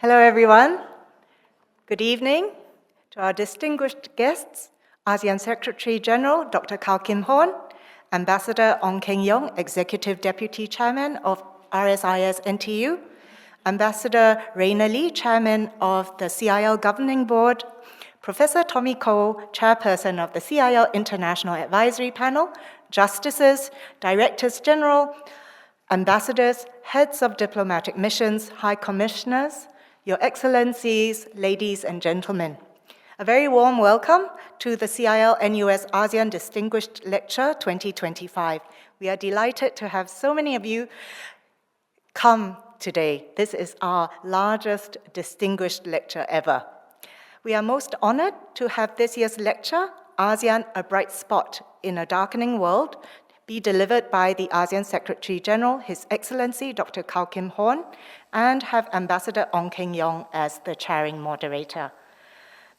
Hello, everyone. Good evening to our distinguished guests, ASEAN Secretary General Dr. Kau Kim Horn, Ambassador Ong Keng Yong, Executive Deputy Chairman of RSIS NTU, Ambassador Raina Lee, Chairman of the CIL Governing Board, Professor Tommy Koh, Chairperson of the CIL International Advisory Panel, Justices, Directors General, Ambassadors, Heads of Diplomatic Missions, High Commissioners, Your Excellencies, ladies and gentlemen. A very warm welcome to the CIL NUS ASEAN Distinguished Lecture 2025. We are delighted to have so many of you come today. This is our largest distinguished lecture ever. We are most honored to have this year's lecture, ASEAN, a Bright Spot in a Darkening World, be delivered by the ASEAN Secretary General, His Excellency Dr. Kau Kim Horn, and have Ambassador Ong Keng Yong as the chairing moderator.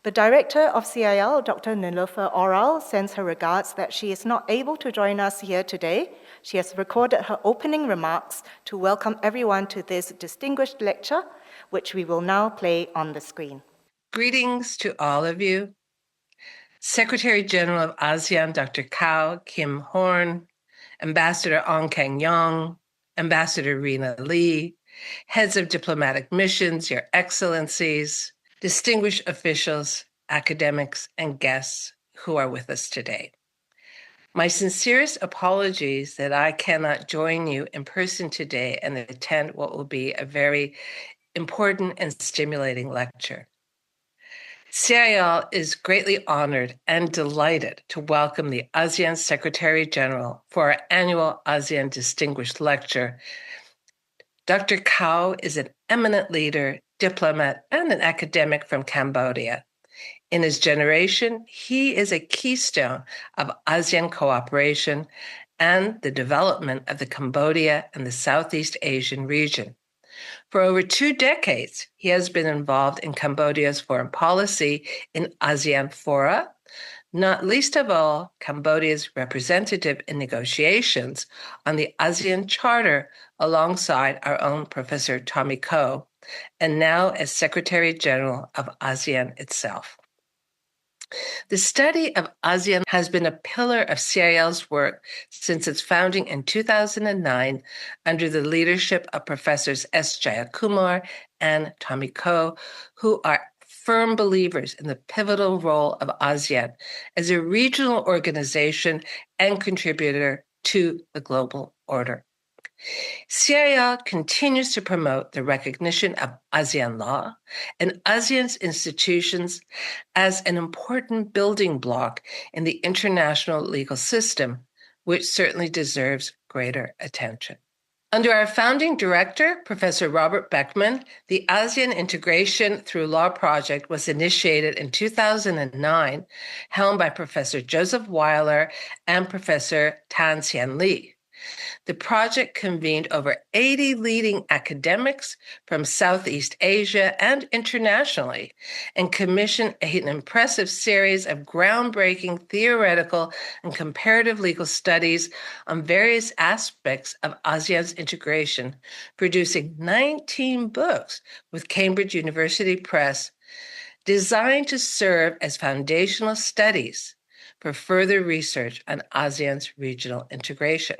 The Director of CIL, Dr. Nilofer Oral, sends her regards that she is not able to join us here today. She has recorded her opening remarks to welcome everyone to this distinguished lecture, which we will now play on the screen. Greetings to all of you. Secretary General of ASEAN, Dr. Kau Kim Horn, Ambassador Ong Keng Yong, Ambassador Raina Lee, Heads of Diplomatic Missions, Your Excellencies, distinguished officials, academics, and guests who are with us today. My sincerest apologies that I cannot join you in person today and attend what will be a very important and stimulating lecture. CIL is greatly honored and delighted to welcome the ASEAN Secretary General for our annual ASEAN Distinguished Lecture. Dr. Kau is an eminent leader, diplomat, and an academic from Cambodia. In his generation, he is a keystone of ASEAN cooperation and the development of the Cambodia and the Southeast Asian region. For over 2 decades, he has been involved in Cambodia's foreign policy in ASEAN fora, not least of all, Cambodia's representative in negotiations on the ASEAN Charter alongside our own Professor Tommy Koh, and now as Secretary General of ASEAN itself. The study of ASEAN has been a pillar of CIL's work since its founding in 2009 under the leadership of Professors S. Jayakumar and Tommy Koh, who are firm believers in the pivotal role of ASEAN as a regional organization and contributor to the global order. CIL continues to promote the recognition of ASEAN law and ASEAN's institutions as an important building block in the international legal system, which certainly deserves greater attention. Under our founding director, Professor Robert Beckman, the ASEAN Integration Through Law project was initiated in 2009, helmed by Professor Joseph Weiler and Professor Tan Hsien Lee. The project convened over 80 leading academics from Southeast Asia and internationally and commissioned an impressive series of groundbreaking theoretical and comparative legal studies on various aspects of ASEAN's integration, producing 19 books with Cambridge University Press designed to serve as foundational studies for further research on ASEAN's regional integration.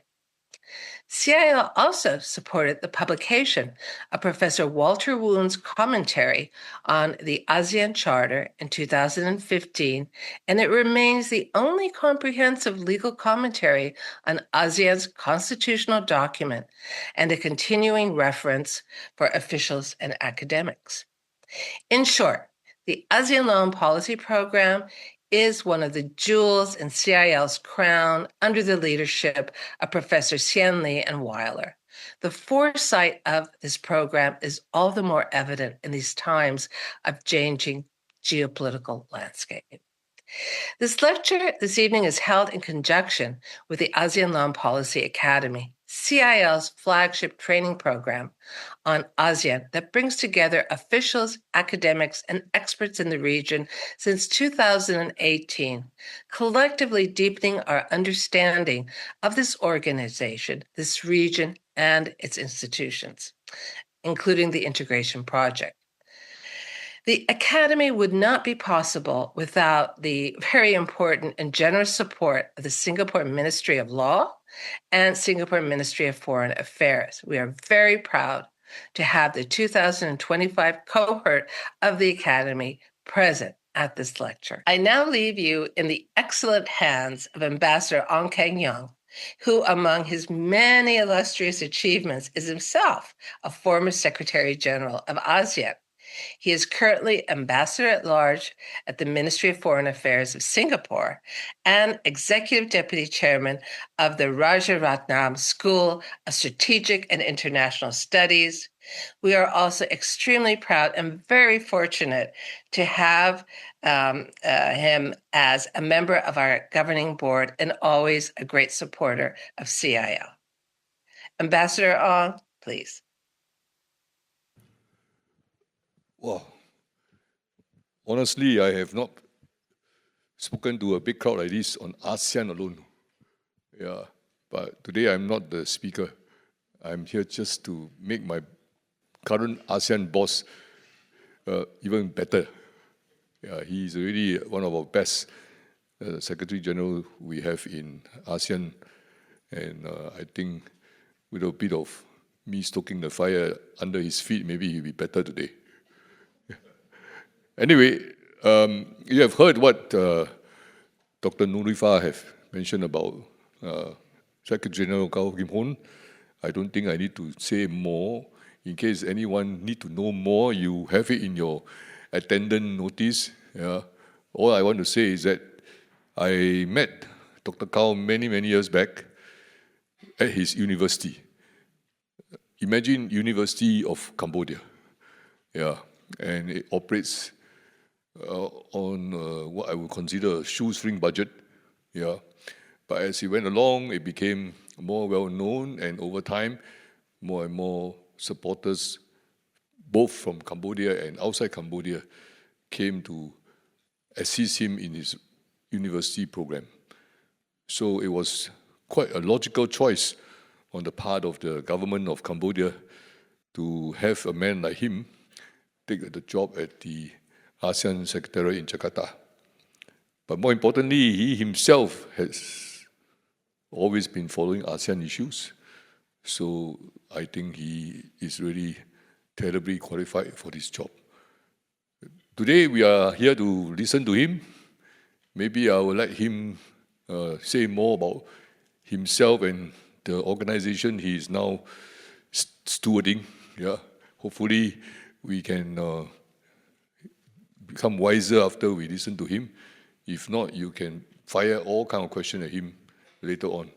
CIL also supported the publication of Professor Walter Woon's commentary on the ASEAN Charter in 2015, and it remains the only comprehensive legal commentary on ASEAN's constitutional document and a continuing reference for officials and academics. In short, the ASEAN Law and Policy Program is one of the jewels in CIL's crown under the leadership of Professor Hsien Lee and Weiler. The foresight of this program is all the more evident in these times of changing geopolitical landscape. This lecture this evening is held in conjunction with the ASEAN Law and Policy Academy, CIL's flagship training program on ASEAN that brings together officials, academics, and experts in the region since 2018, collectively deepening our understanding of this organization, this region, and its institutions, including the integration project. The Academy would not be possible without the very important and generous support of the Singapore Ministry of Law and Singapore Ministry of Foreign Affairs. We are very proud to have the 2025 cohort of the Academy present at this lecture. I now leave you in the excellent hands of Ambassador Ong Keng Yong, who, among his many illustrious achievements, is himself a former Secretary General of ASEAN. He is currently Ambassador at Large at the Ministry of Foreign Affairs of Singapore and Executive Deputy Chairman of the Rajaratnam School of Strategic and International Studies. We are also extremely proud and very fortunate to have him as a member of our governing board and always a great supporter of CIL. Ambassador Ong, please. Wow. Honestly, I have not spoken to a big crowd like this on ASEAN alone. Yeah, but today I'm not the speaker. I'm here just to make my current ASEAN boss even better. Yeah, he's really one of our best Secretary General we have in ASEAN, and I think with a bit of me stoking the fire under his feet, maybe he'll be better today. Anyway, you have heard what Dr. Nurifa have mentioned about Secretary General Kau Kim Hoorn. I don't think I need to say more. In case anyone need to know more, you have it in your attendance notice. Yeah. All I want to say is that I met Dr. Kau many years back at his university. Imagine University of Cambodia. Yeah, and it operates on what I would consider a shoestring budget. Yeah, but as he went along, it became more well-known, and over time, more and more supporters, both from Cambodia and outside Cambodia, came to assist him in his university program. So it was quite a logical choice on the part of the government of Cambodia to have a man like him take the job at the ASEAN Secretariat in Jakarta. But more importantly, he himself has always been following ASEAN issues. So I think he is really terribly qualified for this job. Today we are here to listen to him. Maybe I will let him say more about himself and the organization he is now stewarding. Yeah, hopefully we can become wiser after we listen to him. If not, you can fire all kind of questions at him later on.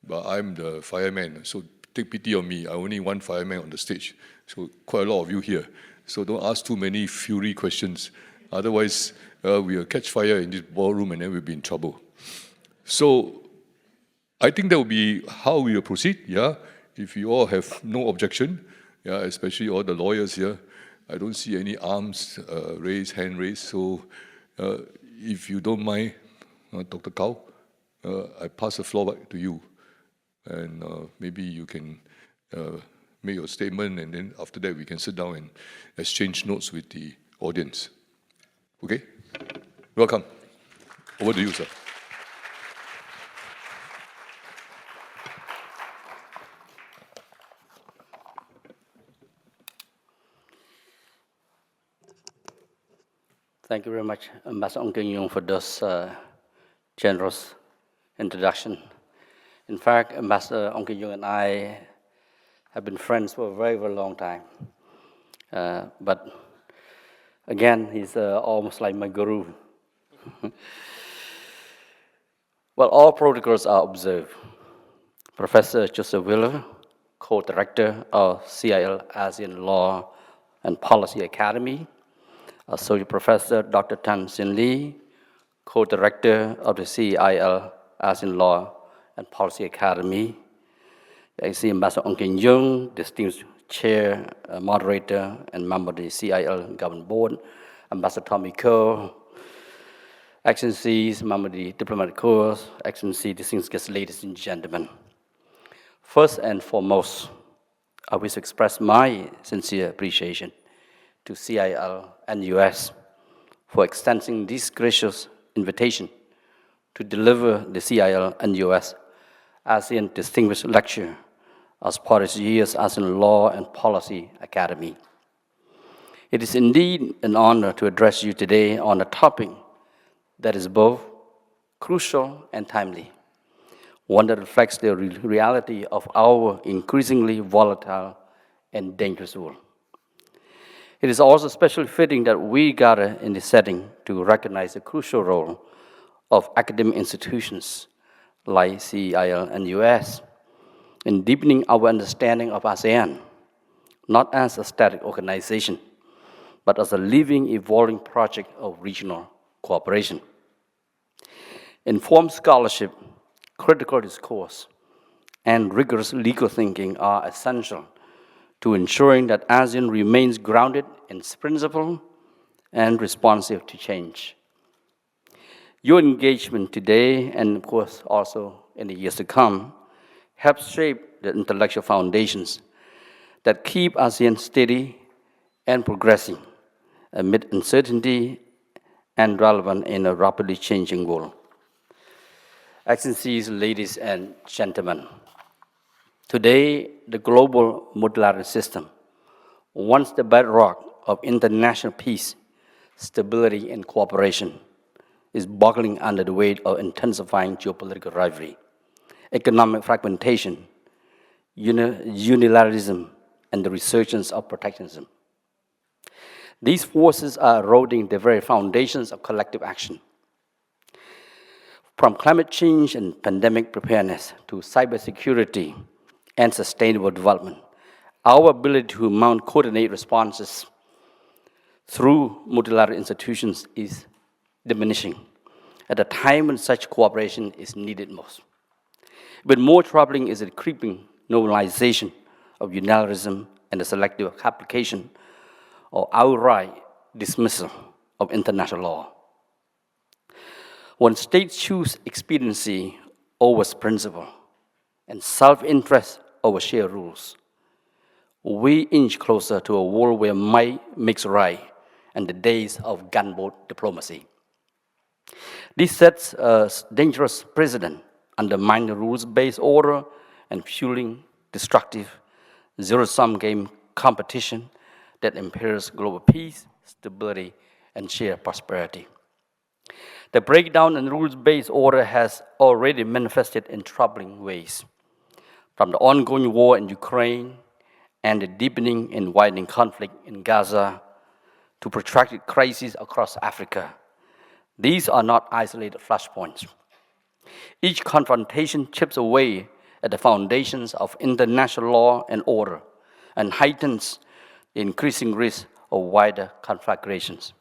But I'm the fireman, so take pity on me. I only one fireman on the stage, so quite a lot of you here. So don't ask too many fury questions. Otherwise, we'll catch fire in this ballroom and then we'll be in trouble. So I think that will be how we will proceed. Yeah, if you all have no objection, yeah, especially all the lawyers here. I don't see any arms hand raised. So if you don't mind, Dr. Kau, I pass the floor back to you. And maybe you can make your statement, and then after that we can sit down and exchange notes with the audience. Okay? Welcome. Over to you, sir. Thank you very much, Ambassador Ong Keng Yong, for this generous introduction. In fact, Ambassador Ong Keng Yong and I have been friends for a very long time. But again, he's almost like my guru. Well, all protocols are observed. Professor Joseph Wheeler, co-director of CIL ASEAN Law and Policy Academy, Associate Professor Dr. Tan Sin Lee, co-director of the CIL ASEAN Law and Policy Academy. I see Ambassador Ong Keng Yong, distinguished chair, moderator, and member of the CIL Governing Board, Ambassador Tommy Ko, Excellencies, member of the Diplomatic Corps, Excellencies, distinguished guests, ladies and gentlemen. First and foremost, I wish to express my sincere appreciation to CIL and US for extending this gracious invitation to deliver the CIL and US ASEAN Distinguished Lecture as part of this year's ASEAN Law and Policy Academy. It is indeed an honor to address you today on a topic that is both crucial and timely, one that reflects the reality of our increasingly volatile and dangerous world. It is also especially fitting that we gather in this setting to recognize the crucial role of academic institutions like CIL and US in deepening our understanding of ASEAN, not as a static organization, but as a living, evolving project of regional cooperation. Informed scholarship, critical discourse, and rigorous legal thinking are essential to ensuring that ASEAN remains grounded in principle and responsive to change. Your engagement today, and of course also in the years to come, helps shape the intellectual foundations that keep ASEAN steady and progressing amid uncertainty and relevant in a rapidly changing world. Excellencies, ladies and gentlemen, today the global multilateral system, once the bedrock of international peace, stability, and cooperation, is buckling under the weight of intensifying geopolitical rivalry, economic fragmentation, unilateralism, and the resurgence of protectionism. These forces are eroding the very foundations of collective action. From climate change and pandemic preparedness to cybersecurity and sustainable development, our ability to mount coordinated responses through multilateral institutions is diminishing at a time when such cooperation is needed most. But more troubling is the creeping normalization of unilateralism and the selective application or outright dismissal of international law. When states choose expediency over principle and self-interest over shared rules, we inch closer to a world where might makes right and the days of gunboat diplomacy. This sets a dangerous precedent, undermining the rules-based order and fueling destructive zero-sum game competition that impairs global peace, stability, and shared prosperity. The breakdown in rules-based order has already manifested in troubling ways, from the ongoing war in Ukraine and the deepening and widening conflict in Gaza to protracted crises across Africa. These are not isolated flashpoints. Each confrontation chips away at the foundations of international law and order and heightens the increasing risk of wider conflagrations.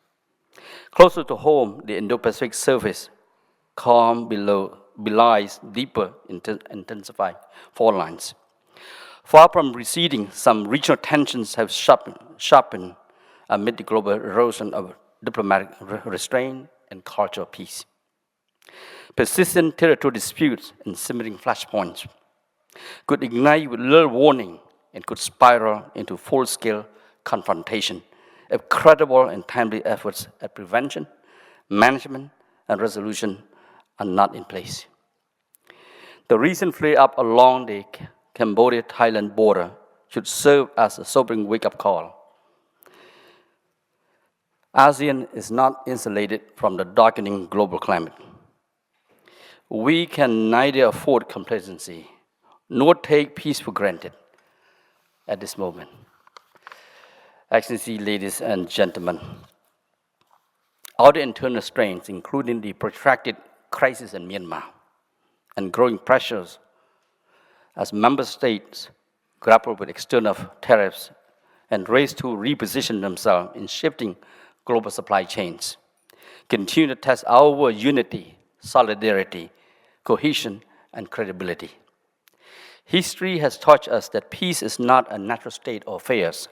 Closer to home, the Indo-Pacific surface calm below belies deeper intensified fault lines. Far from receding, some regional tensions have sharpened amid the global erosion of diplomatic restraint and cultural peace. Persistent territorial disputes and simmering flashpoints could ignite with little warning and could spiral into full-scale confrontation if credible and timely efforts at prevention, management, and resolution are not in place. The recent flare-up along the Cambodia-Thailand border should serve as a sobering wake-up call. ASEAN is not insulated from the darkening global climate. We can neither afford complacency nor take peace for granted at this moment. Excellencies, ladies and gentlemen, our internal strains, including the protracted crisis in Myanmar and growing pressures as member states grapple with external tariffs and race to reposition themselves in shifting global supply chains, continue to test our unity, solidarity, cohesion, and credibility. History has taught us that peace is not a natural state of affairs.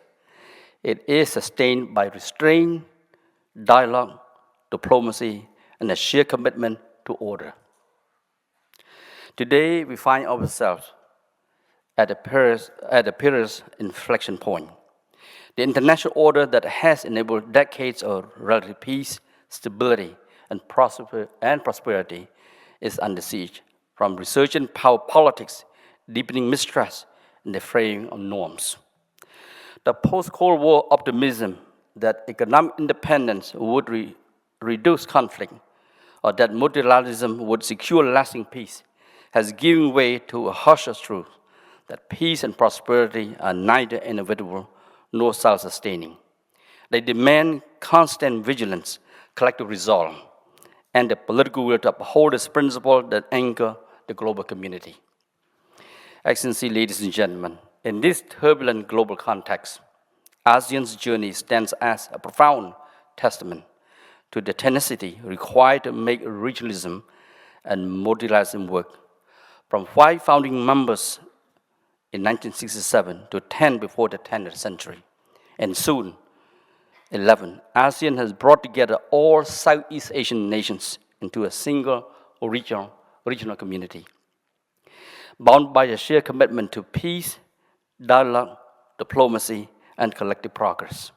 It is sustained by restraint, dialogue, diplomacy, and a sheer commitment to order. Today, we find ourselves at a perilous inflection point. The international order that has enabled decades of relative peace, stability, and prosperity is under siege from resurgent power politics, deepening mistrust, and the fraying of norms. The post-Cold War optimism that economic independence would reduce conflict or that multilateralism would secure lasting peace has given way to a harsher truth that peace and prosperity are neither inevitable nor self-sustaining. They demand constant vigilance, collective resolve, and the political will to uphold this principle that anchor the global community. Excellency, ladies and gentlemen, in this turbulent global context, ASEAN's journey stands as a profound testament to the tenacity required to make regionalism and multilateralism work. From 5 founding members in 1967 to 10 before the 10th century, and soon 11, ASEAN has brought together all Southeast Asian nations into a single regional community, bound by a shared commitment to peace, dialogue, diplomacy, and collective progress.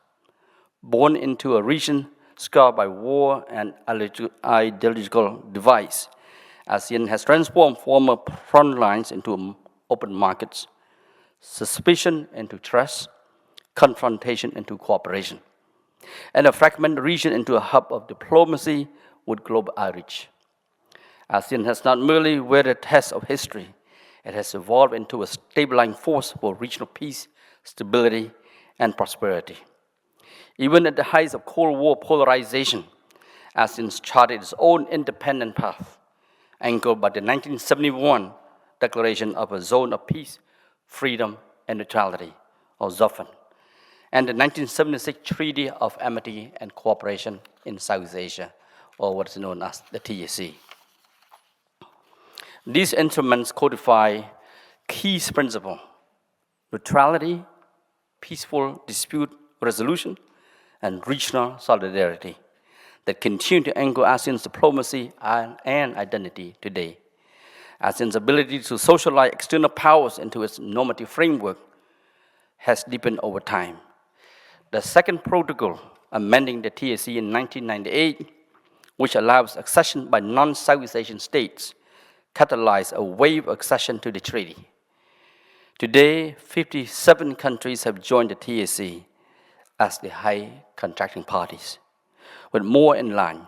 Born into a region scarred by war and ideological divide, ASEAN has transformed former front lines into open markets, suspicion into trust, confrontation into cooperation, and a fragmented region into a hub of diplomacy with global outreach. ASEAN has not merely weathered the test of history, it has evolved into a stabilizing force for regional peace, stability, and prosperity. Even at the height of Cold War polarization, ASEAN charted its own independent path, anchored by the 1971 Declaration of a Zone of Peace, Freedom, and Neutrality, or ZOFN, and the 1976 Treaty of Amity and Cooperation in South Asia, or what is known as the TAC. These instruments codify key principles: neutrality, peaceful dispute resolution, and regional solidarity that continue to anchor ASEAN's diplomacy and identity today. ASEAN's ability to socialize external powers into its normative framework has deepened over time. The second protocol amending the TAC in 1998, which allows accession by non-Southeast Asian states, catalyzed a wave of accession to the treaty. Today, 57 countries have joined the TAC as the high contracting parties, with more in line.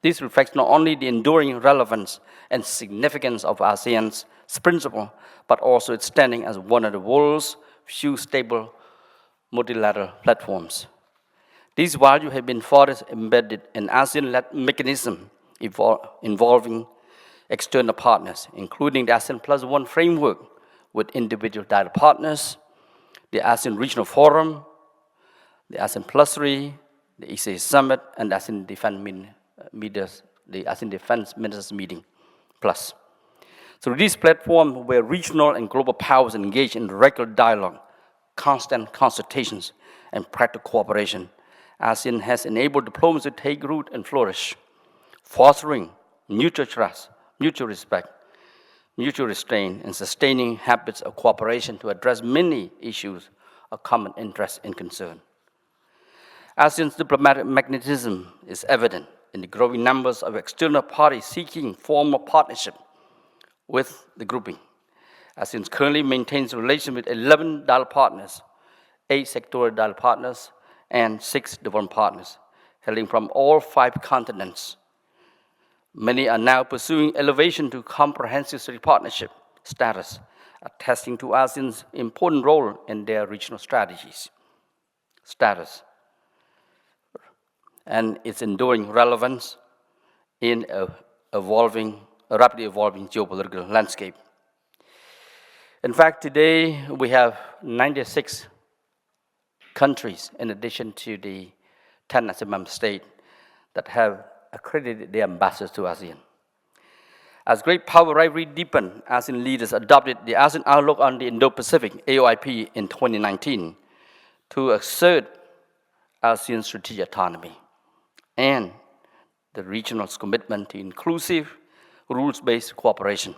This reflects not only the enduring relevance and significance of ASEAN's principle, but also its standing as one of the world's few stable multilateral platforms. These values have been further embedded in ASEAN-led mechanisms involving external partners, including the ASEAN +1 framework with individual dialogue partners, the ASEAN Regional Forum, the ASEAN +3, the ECA Summit, and the ASEAN Defense Ministers Meeting Plus. Through this platform, where regional and global powers engage in regular dialogue, constant consultations, and practical cooperation, ASEAN has enabled diplomacy to take root and flourish, fostering mutual trust, mutual respect, mutual restraint, and sustaining habits of cooperation to address many issues of common interest and concern. ASEAN's diplomatic magnetism is evident in the growing numbers of external parties seeking formal partnership with the grouping. ASEAN currently maintains relations with 11 dialogue partners, 8 sectoral dialogue partners, and 6 development partners, hailing from all 5 continents. Many are now pursuing elevation to comprehensive strategic partnership status, attesting to ASEAN's important role in their regional strategies, and its enduring relevance in a rapidly evolving geopolitical landscape. In fact, today we have 96 countries, in addition to the 10 ASEAN member states, that have accredited their ambassadors to ASEAN. As great power rivalry deepened, ASEAN leaders adopted the ASEAN Outlook on the Indo-Pacific, AOIP, in 2019 to assert ASEAN's strategic autonomy and the regional's commitment to inclusive, rules-based cooperation.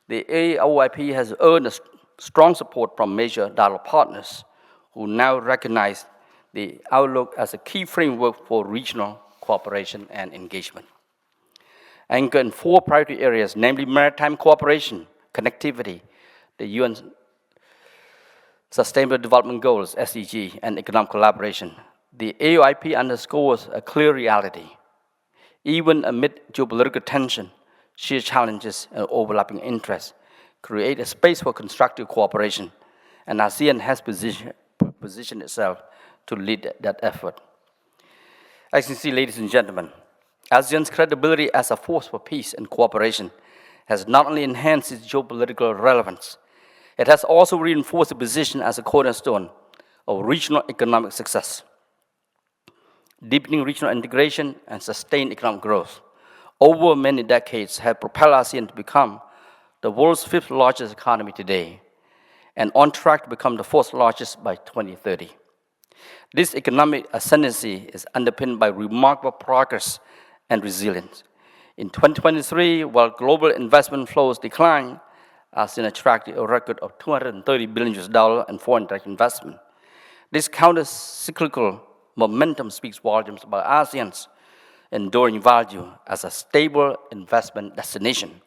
The AOIP has earned strong support from major dialogue partners who now recognize the outlook as a key framework for regional cooperation and engagement. Anchored in 4 priority areas, namely maritime cooperation, connectivity, the UN Sustainable Development Goals, SDG, and economic collaboration, the AOIP underscores a clear reality. Even amid geopolitical tension, shared challenges and overlapping interests create a space for constructive cooperation, and ASEAN has positioned itself to lead that effort. As you see, ladies and gentlemen, ASEAN's credibility as a force for peace and cooperation has not only enhanced its geopolitical relevance, it has also reinforced its position as a cornerstone of regional economic success. Deepening regional integration and sustained economic growth over many decades have propelled ASEAN to become the world's 5th largest economy today, and on track to become the 4th largest by 2030. This economic ascendancy is underpinned by remarkable progress and resilience. In 2023, while global investment flows declined, ASEAN attracted a record of $230 billion in foreign direct investment. This counter-cyclical momentum speaks volumes about ASEAN's enduring value as a stable investment destination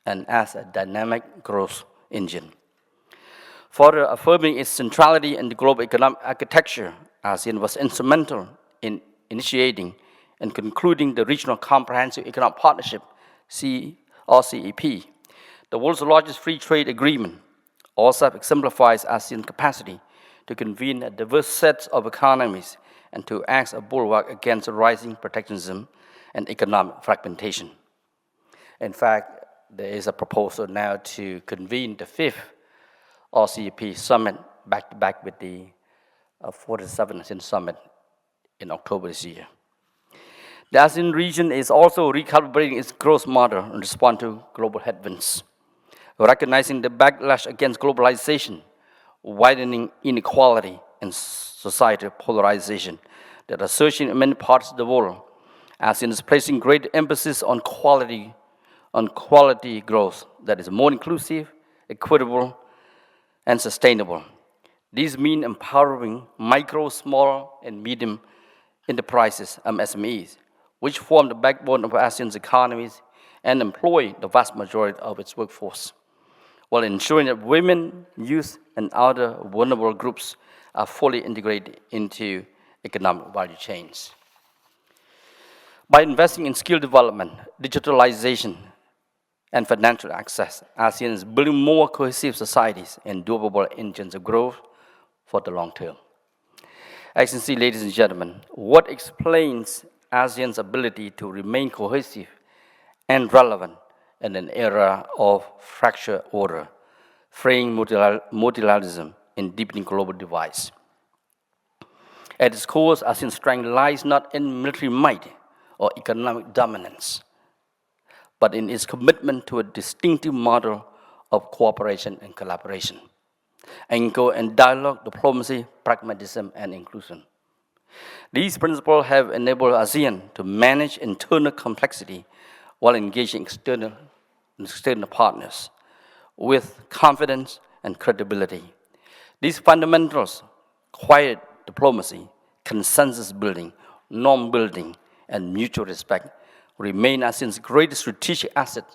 and as a dynamic growth engine. Further affirming its centrality in the global economic architecture, ASEAN was instrumental in initiating and concluding the Regional Comprehensive Economic Partnership, CEP, the world's largest free trade agreement. Also exemplifies ASEAN's capacity to convene a diverse set of economies and to act as a bulwark against rising protectionism and economic fragmentation. In fact, there is a proposal now to convene the 5th RCEP summit back-to-back with the 47th ASEAN summit in October this year. The ASEAN region is also recalibrating its growth model in response to global headwinds, recognizing the backlash against globalization, widening inequality, and societal polarization that are surging in many parts of the world. ASEAN is placing great emphasis on quality growth that is more inclusive, equitable, and sustainable. These mean empowering micro, small, and medium enterprises, SMEs, which form the backbone of ASEAN's economies and employ the vast majority of its workforce, while ensuring that women, youth, and other vulnerable groups are fully integrated into economic value chains. By investing in skill development, digitalization, and financial access, ASEAN is building more cohesive societies and durable engines of growth for the long term. As you can see, ladies and gentlemen, what explains ASEAN's ability to remain cohesive and relevant in an era of fractured order, freeing multilateralism and deepening global divides? At its core, ASEAN's strength lies not in military might or economic dominance, but in its commitment to a distinctive model of cooperation and collaboration, anchored in dialogue, diplomacy, pragmatism, and inclusion. These principles have enabled ASEAN to manage internal complexity while engaging external partners with confidence and credibility. These fundamentals, quiet diplomacy, consensus building, norm building, and mutual respect, remain ASEAN's greatest strategic asset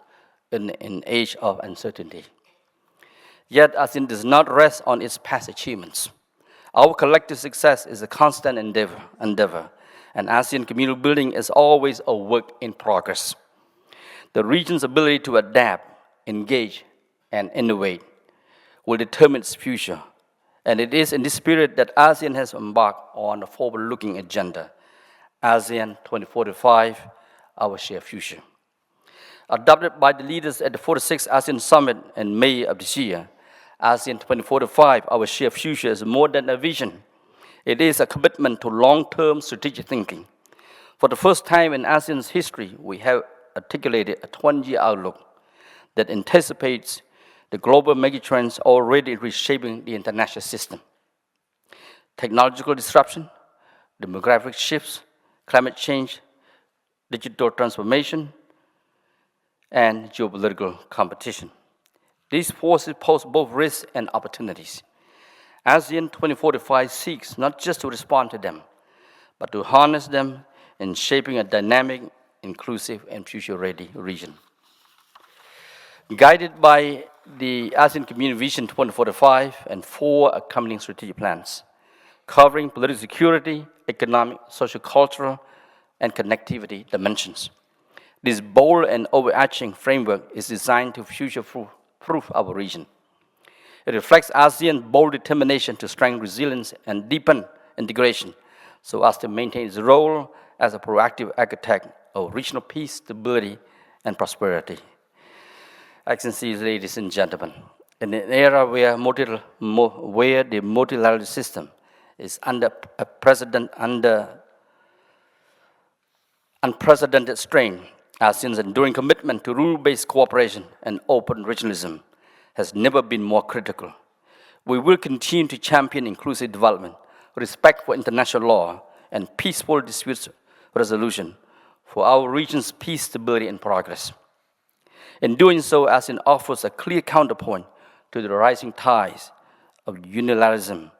in an age of uncertainty. Yet ASEAN does not rest on its past achievements. Our collective success is a constant endeavor, and ASEAN community building is always a work in progress. The region's ability to adapt, engage, and innovate will determine its future, and it is in this spirit that ASEAN has embarked on a forward-looking agenda, ASEAN 2045, Our Shared Future. Adopted by the leaders at the 46th ASEAN Summit in May of this year, ASEAN 2045, Our Shared Future is more than a vision. It is a commitment to long-term strategic thinking. For the first time in ASEAN's history, we have articulated a 20-year outlook that anticipates the global megatrends already reshaping the international system: technological disruption, demographic shifts, climate change, digital transformation, and geopolitical competition. These forces pose both risks and opportunities. ASEAN 2045 seeks not just to respond to them, but to harness them in shaping a dynamic, inclusive, and future-ready region. Guided by the ASEAN Community Vision 2045 and 4 accompanying strategic plans, covering political security, economic, social, cultural, and connectivity dimensions. This bold and overarching framework is designed to future-proof our region. It reflects ASEAN's bold determination to strengthen resilience and deepen integration so as to maintain its role as a proactive architect of regional peace, stability, and prosperity. Excellencies, ladies and gentlemen, in an era where the multilateral system is under unprecedented strain, ASEAN's enduring commitment to rule-based cooperation and open regionalism has never been more critical. We will continue to champion inclusive development, respect for international law, and peaceful dispute resolution for our region's peace, stability, and progress. In doing so, ASEAN offers a clear counterpoint to the rising tides of unilateralism,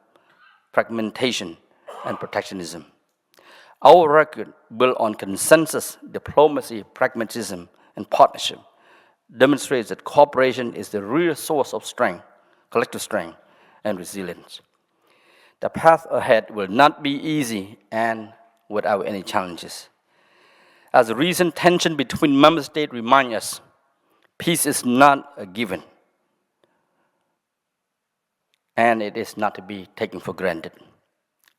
fragmentation, and protectionism. Our record, built on consensus, diplomacy, pragmatism, and partnership, demonstrates that cooperation is the real source of strength, collective strength, and resilience. The path ahead will not be easy and without any challenges. As the recent tension between member states reminds us, peace is not a given, and it is not to be taken for granted.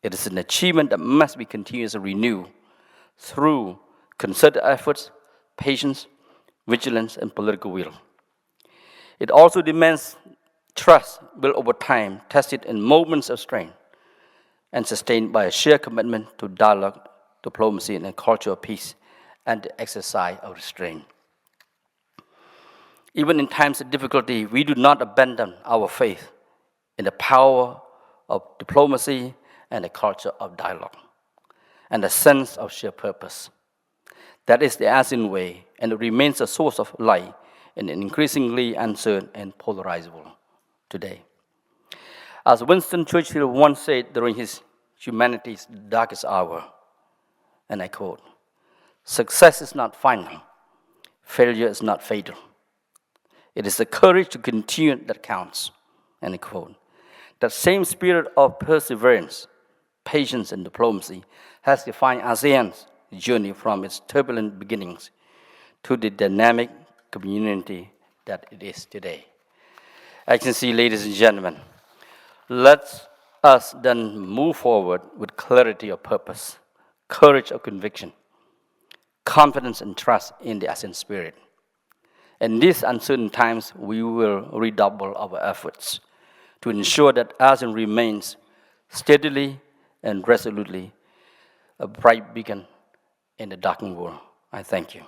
It is an achievement that must be continuously renewed through concerted efforts, patience, vigilance, and political will. It also demands trust built over time, tested in moments of strain, and sustained by a shared commitment to dialogue, diplomacy, and a culture of peace, and the exercise of restraint. Even in times of difficulty, we do not abandon our faith in the power of diplomacy and a culture of dialogue, and a sense of shared purpose. That is the ASEAN way, and it remains a source of light in an increasingly uncertain and polarized world today. As Winston Churchill once said during his humanity's darkest hour, and I quote, "Success is not final, failure is not fatal. It is the courage to continue that counts," end quote. That same spirit of perseverance, patience, and diplomacy has defined ASEAN's journey from its turbulent beginnings to the dynamic community that it is today. Excellency, ladies and gentlemen, let us then move forward with clarity of purpose, courage of conviction, confidence and trust in the ASEAN spirit. In these uncertain times, we will redouble our efforts to ensure that ASEAN remains steadily and resolutely a bright beacon in the darkened world. I thank you.